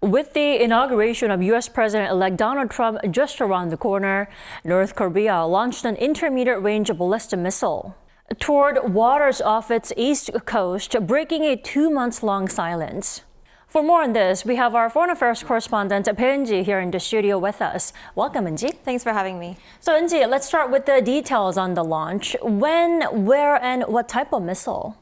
With the inauguration of U.S. President-elect Donald Trump just around the corner, North Korea launched an intermediate-range ballistic missile toward waters off its east coast, breaking a 2-month-long silence. For more on this, we have our foreign affairs correspondent, Eunji, here in the studio with us. Welcome, Eunji. Thanks for having me. So, Eunji, let's start with the details on the launch. When, where, and what type of missile?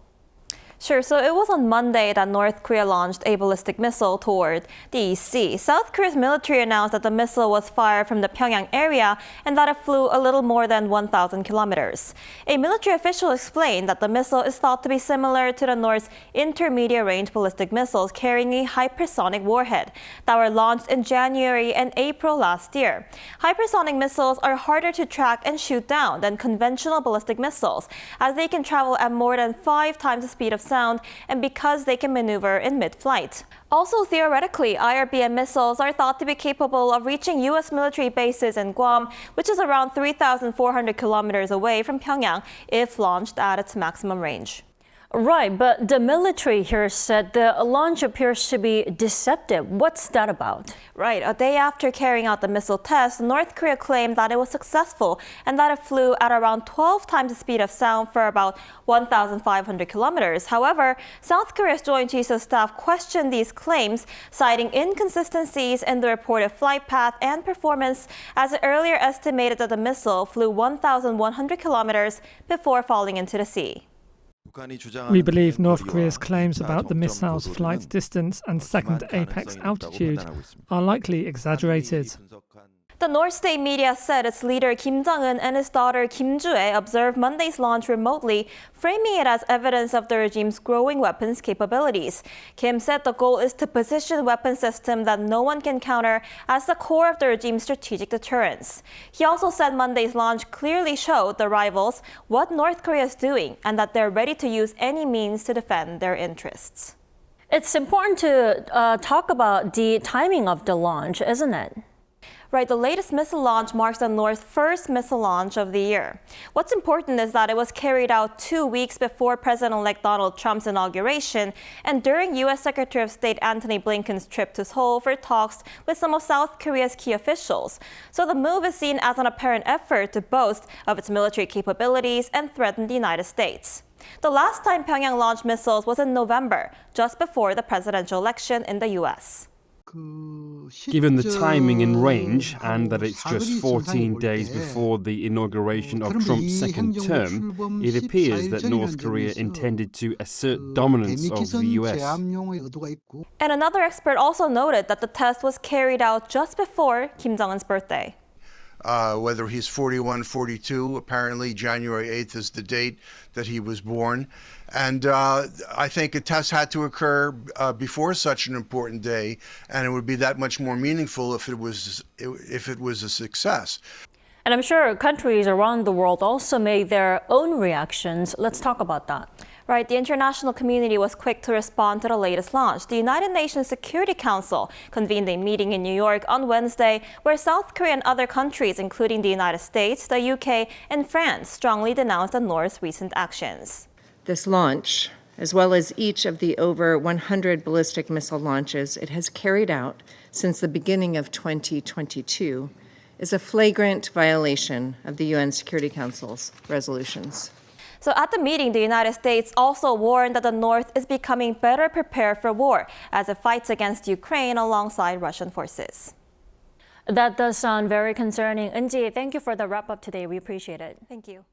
Sure, so it was on Monday that North Korea launched a ballistic missile toward the East Sea. South Korea's military announced that the missile was fired from the Pyongyang area and that it flew a little more than 1,000 kilometers. A military official explained that the missile is thought to be similar to the North's intermediate-range ballistic missiles carrying a hypersonic warhead that were launched in January and April last year. Hypersonic missiles are harder to track and shoot down than conventional ballistic missiles, as they can travel at more than 5 times the speed of sound and because they can maneuver in mid-flight. Also, theoretically, IrBM missiles are thought to be capable of reaching U.S. military bases in Guam, which is around 3,400 kilometers away from Pyongyang, if launched at its maximum range. Right, but the military here said the launch appears to be deceptive. What's that about? Right, a day after carrying out the missile test, North Korea claimed that it was successful and that it flew at around 12 times the speed of sound for about 1,500 kilometers. However, South Korea's Joint Chiefs of Staff questioned these claims, citing inconsistencies in the reported flight path and performance, as it earlier estimated that the missile flew 1,100 kilometers before falling into the sea. We believe North Korea's claims about the missile's flight distance and second apex altitude are likely exaggerated. The North state media said its leader Kim Jong-un and his daughter Kim Ju-ae observed Monday's launch remotely, framing it as evidence of the regime's growing weapons capabilities. Kim said the goal is to position a weapon system that no one can counter as the core of the regime's strategic deterrence. He also said Monday's launch clearly showed the rivals what North Korea is doing and that they're ready to use any means to defend their interests. It's important to talk about the timing of the launch, isn't it? Right, the latest missile launch marks the North's first missile launch of the year. What's important is that it was carried out 2 weeks before President-elect Donald Trump's inauguration and during U.S. Secretary of State Antony Blinken's trip to Seoul for talks with some of South Korea's key officials. So the move is seen as an apparent effort to boast of its military capabilities and threaten the United States. The last time Pyongyang launched missiles was in November, just before the presidential election in the U.S. Given the timing and range, and that it's just 14 days before the inauguration of Trump's second term, it appears that North Korea intended to assert dominance of the U.S. And another expert also noted that the test was carried out just before Kim Jong-un's birthday. Whether he's 41, 42, apparently January 8th is the date that he was born. And I think a test had to occur before such an important day, and it would be that much more meaningful if it was a success. And I'm sure countries around the world also made their own reactions. Let's talk about that. Right, the international community was quick to respond to the latest launch. The United Nations Security Council convened a meeting in New York on Wednesday where South Korea and other countries, including the United States, the UK, and France, strongly denounced the North's recent actions. This launch, as well as each of the over 100 ballistic missile launches it has carried out since the beginning of 2022, is a flagrant violation of the UN Security Council's resolutions. So at the meeting, the United States also warned that the North is becoming better prepared for war as it fights against Ukraine alongside Russian forces. That does sound very concerning. Eunji, thank you for the wrap-up today. We appreciate it. Thank you.